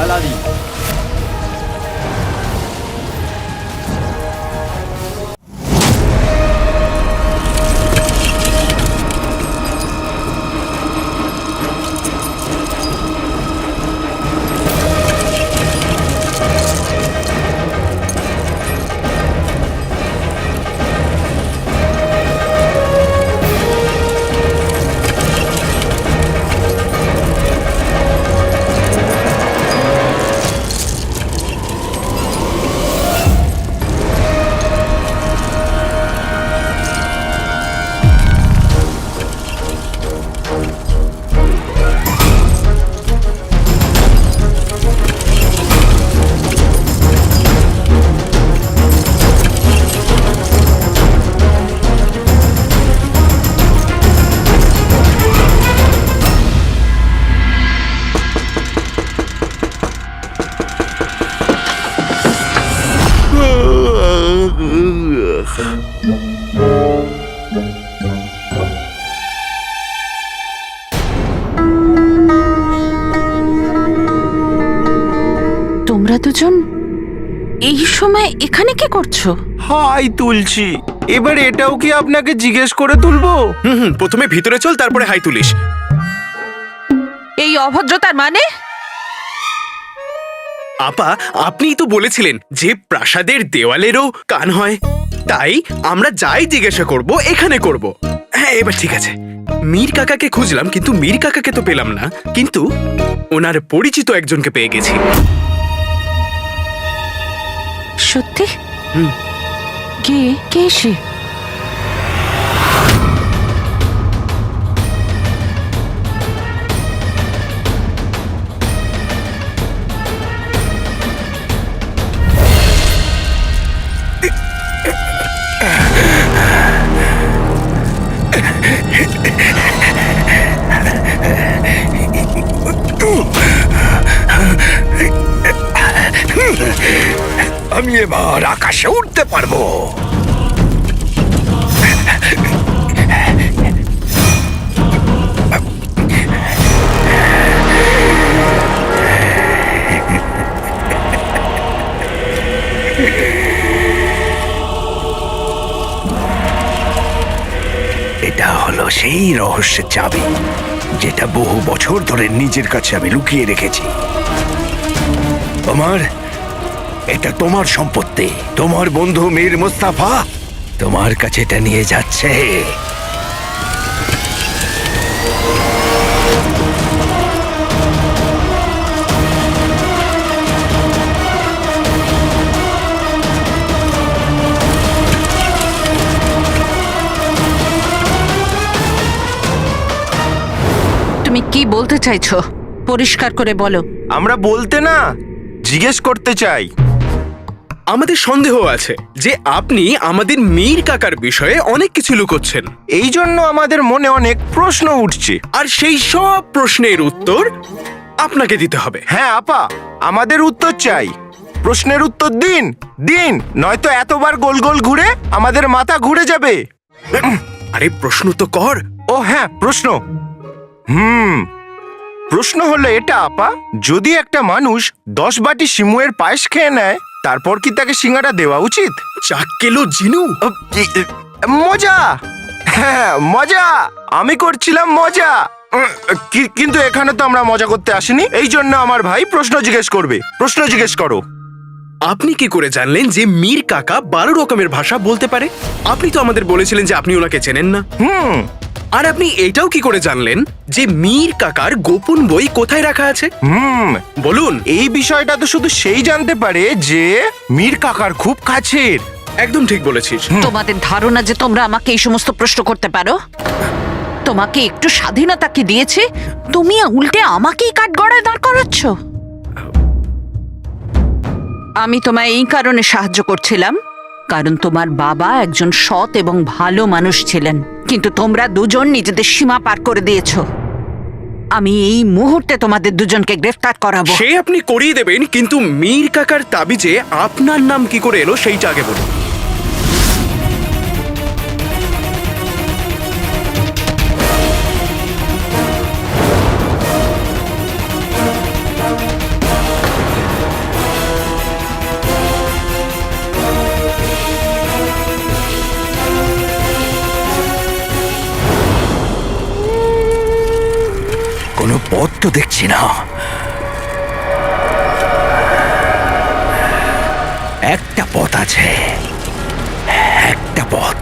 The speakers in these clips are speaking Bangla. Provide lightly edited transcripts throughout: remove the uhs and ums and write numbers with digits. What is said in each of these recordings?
আলাদি। তোমরা দুজন এই সময় এখানে কি করছো? হাই তুলছি, এবার এটাও কি আপনাকে জিজ্ঞেস করে তুলবো? প্রথমে ভিতরে চল, তারপরে হাই তুলিস। এই অভদ্রতার মানে? আপা, আপনিই তো বলেছিলেন যে প্রাসাদের দেওয়ালেরও কান হয়, তাই আমরা যাই জিজ্ঞাসা করব এখানে করব। হ্যাঁ, এবার ঠিক আছে। মীর কাকাকে খুঁজলাম, কিন্তু মীর কাকাকে তো পেলাম না, কিন্তু ওনার পরিচিত একজনকে পেয়ে গেছি। সত্যি? কে কে সে? আমি এবার আকাশে উঠতে পারবো। এটা হলো সেই রহস্যের চাবি, যেটা বহু বছর ধরে নিজের কাছে আমি লুকিয়ে রেখেছি। এটা তোমার সম্পত্তি। তোমার বন্ধু মীর মুস্তাফা তোমার কাছে এটা নিয়ে যাচ্ছে। তুমি কি বলতে চাইছো? পরিষ্কার করে বলো। আমরা বলতে না, জিজ্ঞেস করতে চাই। আমাদের সন্দেহ আছে যে আপনি আমাদের মীর কাকার বিষয়ে অনেক কিছু লুকোচ্ছেন। এই জন্য আমাদের মনে অনেক প্রশ্ন উঠছে, আর সেই সব প্রশ্নের উত্তর আপনাকে দিতে হবে। হ্যাঁ আপা, আমাদের উত্তর চাই। প্রশ্নের উত্তর দিন দিন, নয়তো এতবার গোল গোল ঘুরে আমাদের মাথা ঘুরে যাবে। আরে প্রশ্ন তো কর। ও হ্যাঁ, প্রশ্ন। প্রশ্ন হলো এটা আপা, যদি একটা মানুষ 10 বাটি শিমুয়ের পায়েস খেয়ে নেয়, তারপর কি তাকে সিঙ্গারা দেওয়া উচিত? চাক্কেলো জিনু। মজা, হ্যাঁ মজা, আমি করছিলাম মজা। কিন্তু এখানে তো আমরা মজা করতে আসিনি, এই জন্য আমার ভাই প্রশ্ন জিজ্ঞেস করবে। প্রশ্ন জিজ্ঞেস করো। আপনি কি করে জানলেন যে মীর কাকা 12 রকমের ভাষা বলতে পারে? আপনি তো আমাদের বলেছিলেন যে আপনি ওনাকে চেনেন না। আর আপনি এটাও কি করে জানলেন যে মীর কাকার গোপন বই কোথায় রাখা আছে? বলুন। এই বিষয়টা তো শুধু সেই জানতে পারে যে মীর কাকার খুব কাছের। একদম ঠিক বলেছিস। তোমাদের ধারণা যে তোমরা আমাকে এই সমস্ত প্রশ্ন করতে পারো? তোমাকে একটু স্বাধীনতা কি দিয়েছে? তুমি উল্টে আমাকেই কাঠগড়ায় দাঁড় করাচ্ছ। আমি তোমায় এই কারণে সাহায্য করছিলাম কারণ তোমার বাবা একজন সৎ এবং ভালো মানুষ ছিলেন, কিন্তু তোমরা দুজন নিজেদের সীমা পার করে দিয়েছো। আমি এই মুহূর্তে তোমাদের দুজনকে গ্রেফতার করাবো। সে আপনি করিয়ে দেবেন, কিন্তু মীর কাকার তাবিজে আপনার নাম কি করে এলো সেইটা আগে বলুন। কোনো পথ তো দেখছি না। একটা পথ আছে, একটা পথ।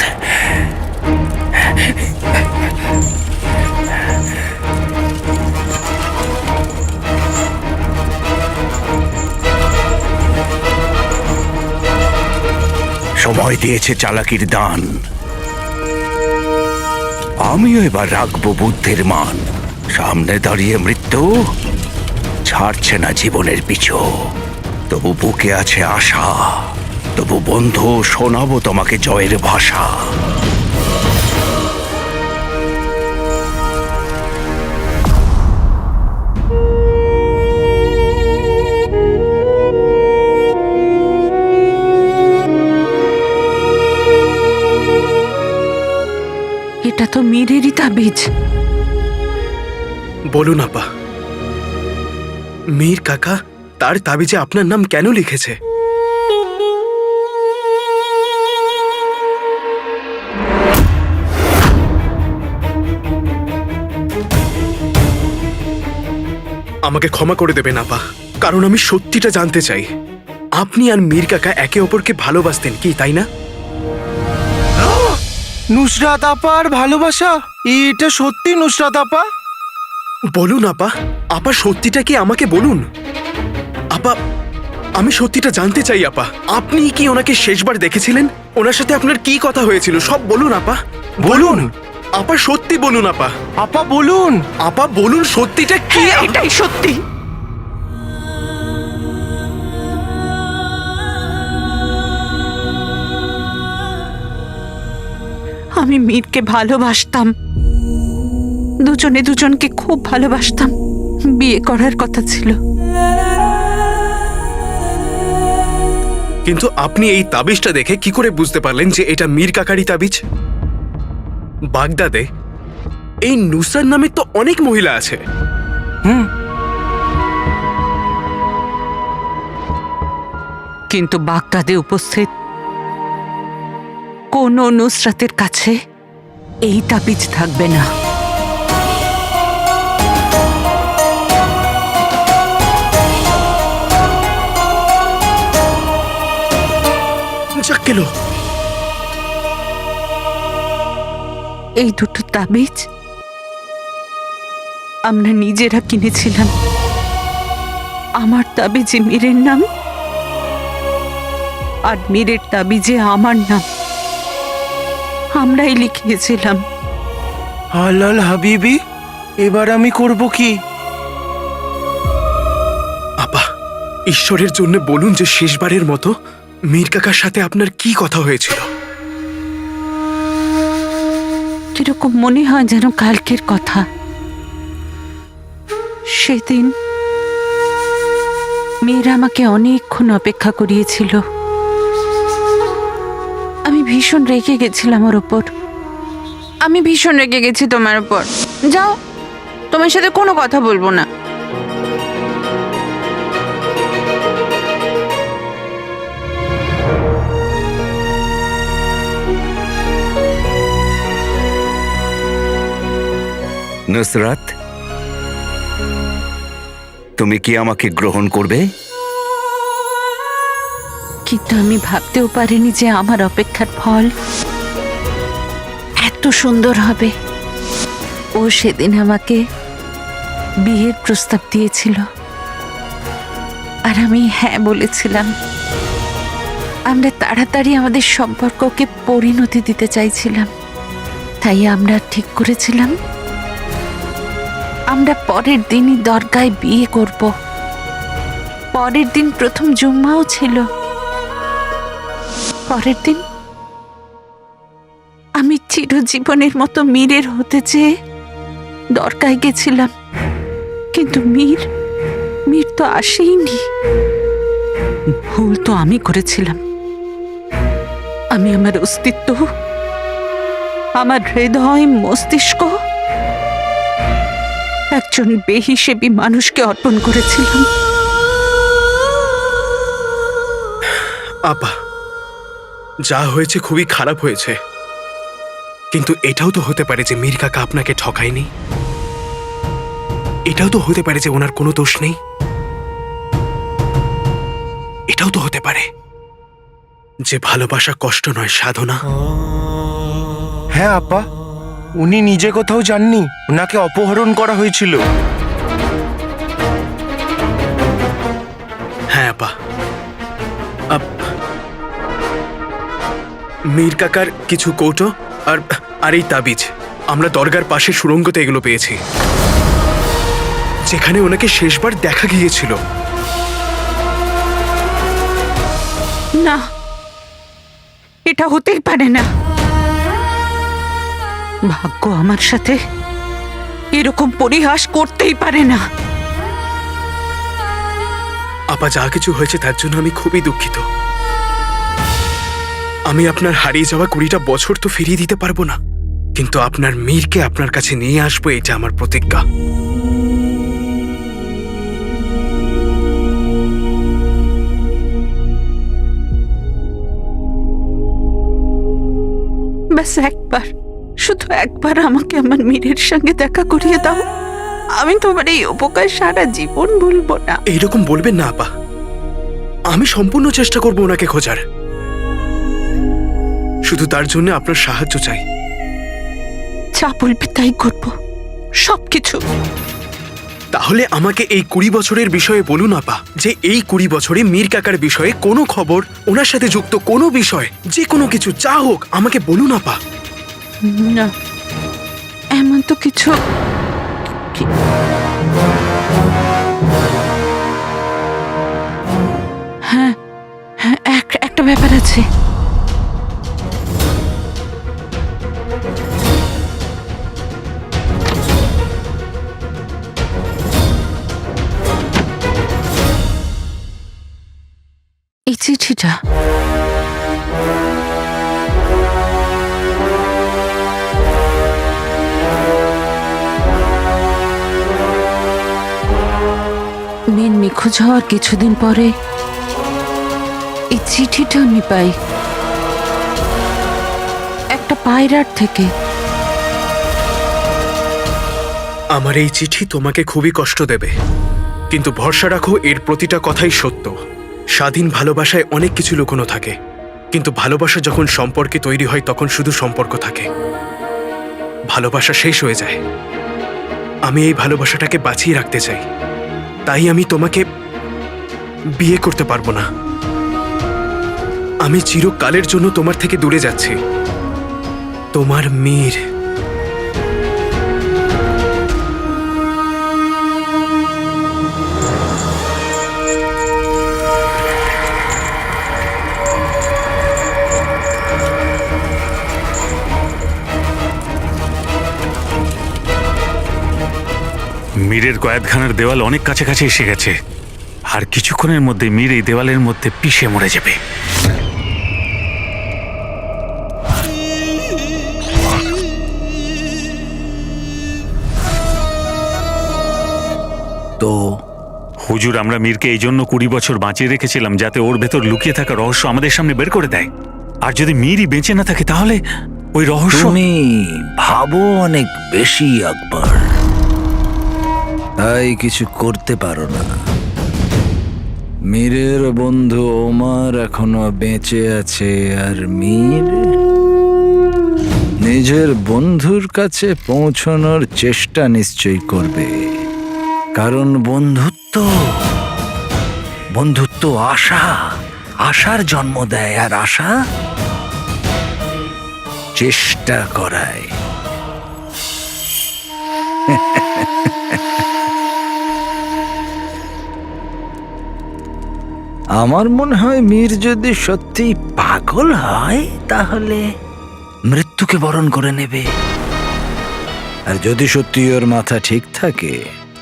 সময় দিয়েছে চালাকির দান, আমিও এবার রাখবো বুদ্ধের মান। সামনে দাঁড়িয়ে মৃত্যু ছাড়ছে না জীবনের পিছু, তবু বুকে আছে আশা। তবু বন্ধু, শোনাবো তোমাকে জয়ের ভাষা। এটা তো মীরেরই তাবিজ। বলুন আপা, মীর কাকা তার তাবিজে আপনার নাম কেন লিখেছে? আমাকে ক্ষমা করে দেবেন আপা, কারণ আমি সত্যিটা জানতে চাই। আপনি আর মীর কাকা একে অপরকে ভালোবাসতেন কি, তাই না? নুসরাত আপার ভালোবাসা? এটা সত্যি নুসরাত আপা? বলুন আপা, আপা সত্যিটা কি আমাকে বলুন। আপা, আমি সত্যিটা জানতে চাই আপা। আপনি কি ওনাকে শেষবার দেখেছিলেন? ওনার সাথে আপনার কি কথা হয়েছিল সব বলুন আপা। বলুন আপা, সত্যি বলুন আপা। আপা, বলুন। আপা বলুন সত্যিটা কি। এটাই সত্যি। আমি মীরকে ভালোবাসতাম, দুজনে দুজনকে খুব ভালোবাসতাম। বিয়ে করার কথা ছিল। কিন্তু আপনি এই তাবিজটা দেখে কি করে বুঝতে পারলেন যে এটা মীর কাকারই তাবিজ? বাগদাদে এই নুসরাত নামে তো অনেক মহিলা আছে। কিন্তু বাগদাদে উপস্থিত কোন নুসরাতের কাছে এই তাবিজ থাকবে না। যাক গেল। এই দুটো তাবিজ আমরা নিজেরা কিনেছিলাম। আমার তাবিজে মীরের নাম, আর মীরের তাবিজে আমার নাম। আমরাই লিখিয়েছিলাম। হালাল হাবিবি, এবার আমি করব কি? আপা, ঈশ্বরের জন্য বলুন যে শেষবারের মতো মীর কাকার সাথে আপনার কি কথা হয়েছিল। কিরকম মনে হয় যেন কালকের কথা। সেদিন মীর আমাকে অনেকক্ষণ অপেক্ষা করিয়েছিল। আমি ভীষণ রেগে গেছিলাম ওর ওপর। আমি ভীষণ রেগে গেছি তোমার উপর। যাও, তোমার সাথে কোনো কথা বলবো না। নুসরাত, তুমি কি আমাকে গ্রহণ করবে? কিন্তু আমি ভাবতেও পারিনি যে আমার অপেক্ষার ফল এত সুন্দর হবে। ও সেদিন আমাকে বিয়ের প্রস্তাব দিয়েছিল, আর আমি হ্যাঁ বলেছিলাম। আমরা তাড়াতাড়ি আমাদের সম্পর্ককে পরিণতি দিতে চাইছিলাম। তাই আমরা ঠিক করেছিলাম আমরা পরের দিনই দরগায় বিয়ে করব। পরের দিন প্রথম জুম্মাও ছিল। পরের দিন আমি চিরজীবনের মতো মীরের হতে চেয়ে দরগায় গেছিলাম, কিন্তু মীর তো আসেইনি। ভুল তো আমি করেছিলাম। আমি আমার অস্তিত্ব, আমার হৃদয়, মস্তিষ্ক একজন বেহিসেবী মানুষকে অর্পণ করেছিলাম। আপা, যা হয়েছে খুবই খারাপ হয়েছে, কিন্তু এটাও তো হতে পারে যে মীর কাকা আপনাকে ঠকায়নি। এটাও তো হতে পারে যে ওনার কোনো দোষ নেই। এটাও তো হতে পারে যে ভালোবাসা কষ্ট নয়, সাধনা। হ্যাঁ আপা, উনি নিজে কোথাও যাননি, ওনাকে অপহরণ করা হয়েছিল। হ্যাঁ আপা, মীর কাকার কিছু কৌটো আর এই তাবিজ আমরা দরগার পাশে সুড়ঙ্গতে এগুলো পেয়েছি, যেখানে ওনাকে শেষবার দেখা গিয়েছিল। না, এটা হতেই পারে না। ভাগ্য আমার সাথে এরকম পরিহাস করতেই পারে না। আপা, যা কিছু হয়েছে তার জন্য আমি খুবই দুঃখিত। আমি আপনার হারিয়ে যাওয়া 20টা বছর তো ফিরিয়ে দিতে পারবো না, কিন্তু আপনার মীরকে আপনার কাছে নিয়ে আসবো, এটা আমার প্রতিজ্ঞা। ব্যাস একবার, শুধু একবার আমাকে আমার মীরের সঙ্গে দেখা করিয়ে দাও। আমি তোমার এই উপকার সারা জীবন ভুলবো না। এইরকম বলবেন না আপা, আমি সম্পূর্ণ চেষ্টা করবো ওনাকে খোঁজার। শুধু তার জন্য আপনার সাহায্য চাই। যা বলবে তাই করবো, সবকিছু। তাহলে আমাকে এই 20 বছরের বিষয়ে বলুন আপা, যে এই 20 বছরে মীর কাকার বিষয়ে কোনো খবর, ওনার সাথে যুক্ত কোনো বিষয়, যে কোনো কিছু যা হোক আমাকে বলুন আপা। না, এমন তো কিছু হ্যাঁ হ্যাঁ, একটা ব্যাপার আছে। এই চিঠিটা মীর নিখোঁজ হওয়ার কিছুদিন পরে এই চিঠিটা আমি পাই একটা পায়রাট থেকে। আমার এই চিঠি তোমাকে খুবই কষ্ট দেবে, কিন্তু ভরসা রাখো, এর প্রতিটা কথাই সত্য। স্বাধীন ভালোবাসায় অনেক কিছু লুকোনো থাকে, কিন্তু ভালোবাসা যখন সম্পর্কে তৈরি হয় তখন শুধু সম্পর্ক থাকে, ভালোবাসা শেষ হয়ে যায়। আমি এই ভালোবাসাটাকে বাঁচিয়ে রাখতে চাই, তাই আমি তোমাকে বিয়ে করতে পারবো না। আমি চিরকালের জন্য তোমার থেকে দূরে যাচ্ছি। তোমার মীর। মীরের কয়েদখানার দেওয়াল অনেক কাছাকাছি এসে গেছে, আর কিছুক্ষণের মধ্যে মীর এই দেওয়ালের মধ্যে পিষে মরে যাবে। তো হুজুর, আমরা মীরকে এই জন্য 20 বছর বাঁচিয়ে রেখেছিলাম যাতে ওর ভেতর লুকিয়ে থাকা রহস্য আমাদের সামনে বের করে দেয়। আর যদি মীরই বেঁচে না থাকে তাহলে ওই রহস্য। তুমি ভাবো অনেক বেশি আকবর, তাই কিছু করতে পারো না। মীরের বন্ধু ওমর এখনো বেঁচে আছে, আর মীর নিজের বন্ধুর কাছে পৌঁছানোর চেষ্টা নিশ্চয়ই করবে, কারণ বন্ধুত্ব আশার জন্ম দেয়, আর আশা চেষ্টা করায়। আমার মনে হয় মীর যদি সত্যি পাগল হয় তাহলে মৃত্যুকে বরণ করে নেবে, আর যদি সত্যি ওর মাথা ঠিক থাকে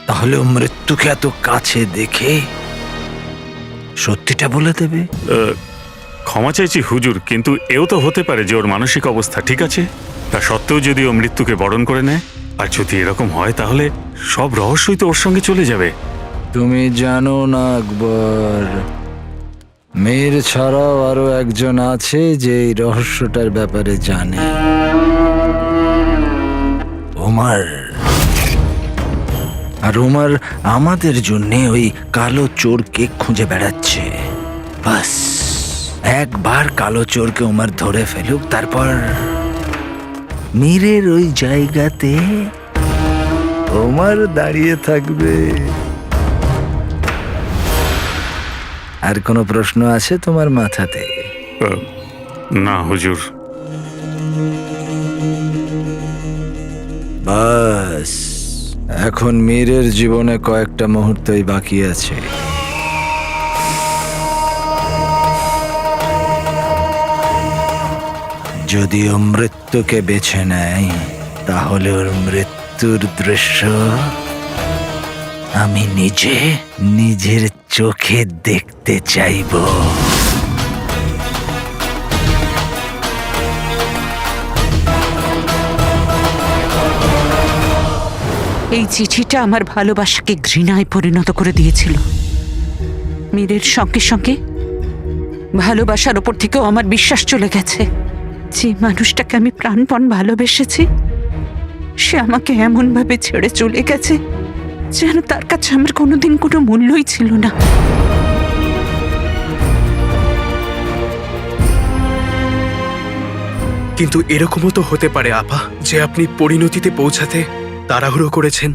তাহলে ও মৃত্যুকে এত কাছে দেখে সত্যিটা বলে দেবে। ক্ষমা চাইছি হুজুর, কিন্তু এও তো হতে পারে যে ওর মানসিক অবস্থা ঠিক আছে, তা সত্ত্বেও যদি ও মৃত্যুকে বরণ করে নেয়। আর যদি এরকম হয় তাহলে সব রহস্যই তো ওর সঙ্গে চলে যাবে। তুমি জানো না আকবর, মীর ছাড়াও আরো একজন আছে যে এই রহস্যটার ব্যাপারে জানে। ওমর। আর উমার আমাদের জন্য ওই কালো চোরকে খুঁজে বেড়াচ্ছে। বাস একবার কালো চোরকে উমার ধরে ফেলুক, তারপর মীরের ওই জায়গাতে উমার দাঁড়িয়ে থাকবে। আর কোনো প্রশ্ন আছে তোমার মাথাতে? না হুজুর। বাস এখন মীরের জীবনে কয়েকটা মুহূর্তই বাকি আছে। যদি ও মৃত্যুকে বেছে নেয় তাহলে ওর মৃত্যুর দৃশ্য আমি নিজের চোখে দেখতে চাইব। এই চিঠিটা আমার ভালোবাসাকে ঘৃণায় পরিণত করে দিয়েছিল। মীরের সঙ্গে সঙ্গে ভালোবাসার ওপর থেকেও আমার বিশ্বাস চলে গেছে। যে মানুষটাকে আমি প্রাণপণ ভালোবেসেছি সে আমাকে এমন ভাবে ছেড়ে চলে গেছে যেন তার কাছে আমার কোনোদিন কোনো মূল্যই ছিল না। কিন্তু এরকমও তো হতে পারে আপা যে আপনি পরিণতিতে পৌঁছাতে তাড়াহুড়ো করেছেন।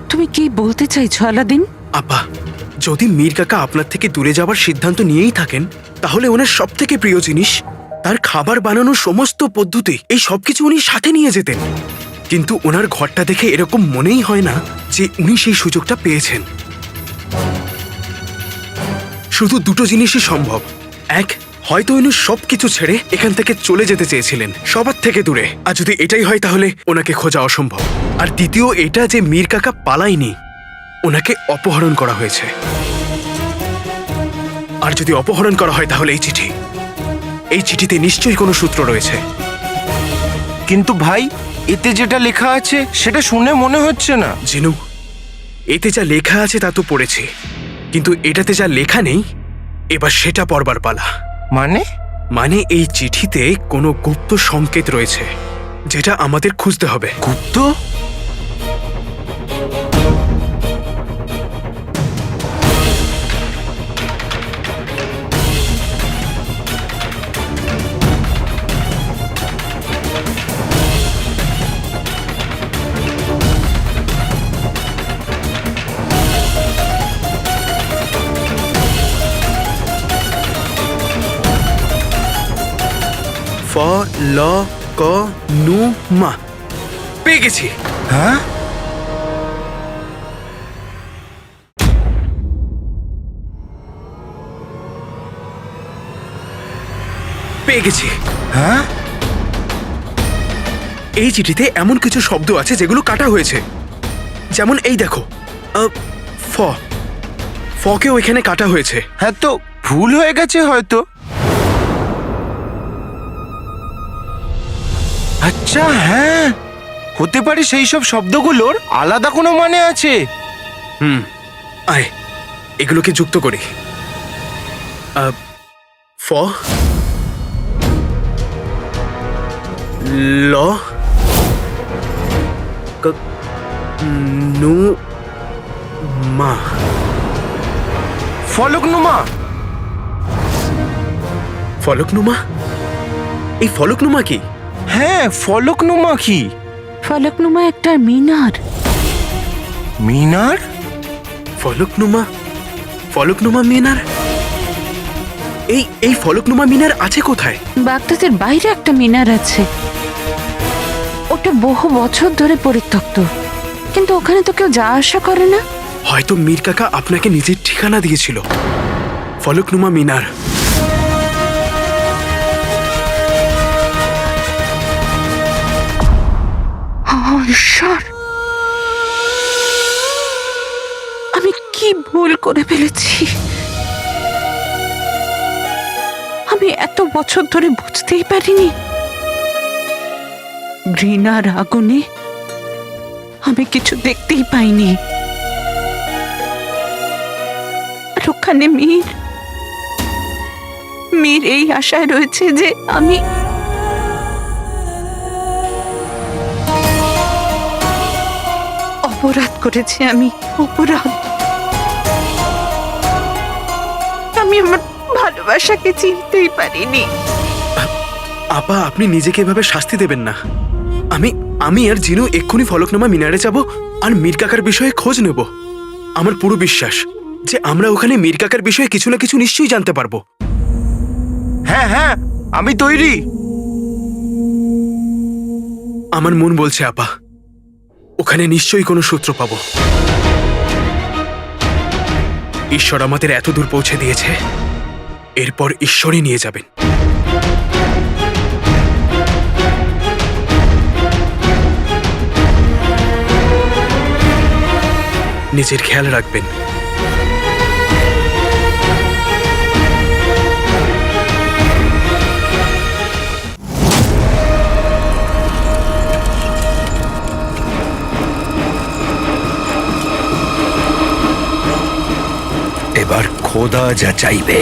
তুমি কি বলতে চাইছো আলাদিন? আপা, যদি মীর কাকা আপনার থেকে দূরে যাওয়ার সিদ্ধান্ত নিয়েই থাকেন তাহলে ওনার সব থেকে প্রিয় জিনিস, তার খাবার বানানোর সমস্ত পদ্ধতি, এই সবকিছু উনি সাথে নিয়ে যেতেন। কিন্তু ওনার ঘরটা দেখে এরকম মনেই হয় না যে উনি সেই সুযোগটা পেয়েছেন। শুধু দুটো জিনিসই সম্ভব। এক, হয়তো উনি সবকিছু ছেড়ে এখান থেকে চলে যেতে চেয়েছিলেন, সবার থেকে দূরে। আর যদি এটাই হয় তাহলে ওনাকে খোঁজা অসম্ভব। আর দ্বিতীয় এটা যে মীর কাকা পালায়নি, ওনাকে অপহরণ করা হয়েছে। আর যদি অপহরণ করা হয় তাহলে এই চিঠিতে নিশ্চয়ই কোনো সূত্র রয়েছে। কিন্তু ভাই, এতে যেটা লেখা আছে সেটা শুনে মনে হচ্ছে না। জিনু, এতে যা লেখা আছে তা তো পড়েছি, কিন্তু এটাতে যা লেখা নেই এবার সেটা পড়বার পালা। মানে এই চিঠিতে কোনো গুপ্ত সংকেত রয়েছে যেটা আমাদের খুঁজতে হবে। গুপ্ত? ফ ল ক নু মা। পেয়ে গেছি। হ্যাঁ, পেয়ে গেছি। হ্যাঁ, এই চিঠিতে এমন কিছু শব্দ আছে যেগুলো কাটা হয়েছে। যেমন এই দেখো, ফ, ফকেও এখানে কাটা হয়েছে। হ্যাঁ, তো ভুল হয়ে গেছে হয়তো। আচ্ছা, হ্যাঁ, হতে পারে সেই সব শব্দগুলোর আলাদা কোনো মানে আছে। আয় এগুলোকে যুক্ত করি। ফ, ল, ক, নু, মা। ফলকনুমা। ফলকনুমা? এই ফলকনুমা কি? হ্যাঁ, ফলকনুমা কি? ফলকনুমা একটা মিনার। মিনার? ফলকনুমা মিনার? এই ফলকনুমা মিনার আছে কোথায়? বাগদাদের বাইরে একটা মিনার আছে। ওটা বহু বছর ধরে পরিত্যক্ত, কিন্তু ওখানে তো কেউ যা আসা করে না। হয়তো মীর কাকা আপনাকে নিজের ঠিকানা দিয়েছিল। ফলকনুমা মিনার। ঈশ্বর, আমি কি ভুল করে ফেলেছি? আমি এত বছর ধরে বুঝতেই পারিনি। ঘৃণার আগুনে আমি কিছু দেখতেই পাইনি। আর ওখানে মীর এই আশায় রয়েছে যে আমি অপরাধ করেছি আমি, অপরাধ। আমি আমার ভালোবাসাকে চিনতেই পারিনি। আপা, আপনি নিজেকে এভাবে শাস্তি দেবেন না। আমি আর জিনু এক্ষুনি ফলকনামা মিনারে যাব আর মীর কাকার বিষয়ে খোঁজ নেব। আমার পুরো বিশ্বাস যে আমরা ওখানে মীর কাকার বিষয়ে কিছু না কিছু নিশ্চয়ই জানতে পারবো। হ্যাঁ হ্যাঁ, আমি তৈরি। আমার মন বলছে আপা, ওখানে নিশ্চয়ই কোনো সূত্র পাবো। ঈশ্বর আমাদের এত দূর পৌঁছে দিয়েছে, এরপর ঈশ্বরই নিয়ে যাবেন। নিজের খেয়াল রাখবেন। এবার খোদা যা চাইবে।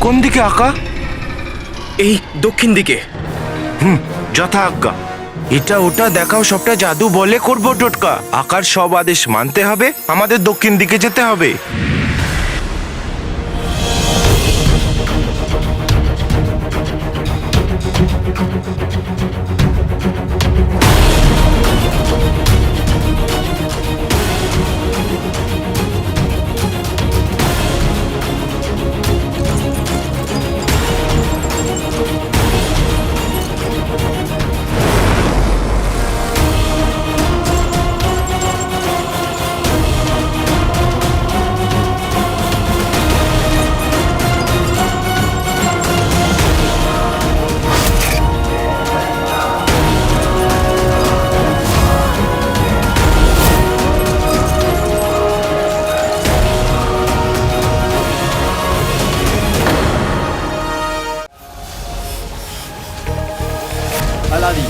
কোন দিকে আঁকা? এই দক্ষিণ দিকে। যথা আজ্ঞা। এটা ওটা দেখাও, সবটা জাদু বলে করবো টোটকা। আকার সব আদেশ মানতে হবে, আমাদের দক্ষিণ দিকে যেতে হবে। Al-Ali.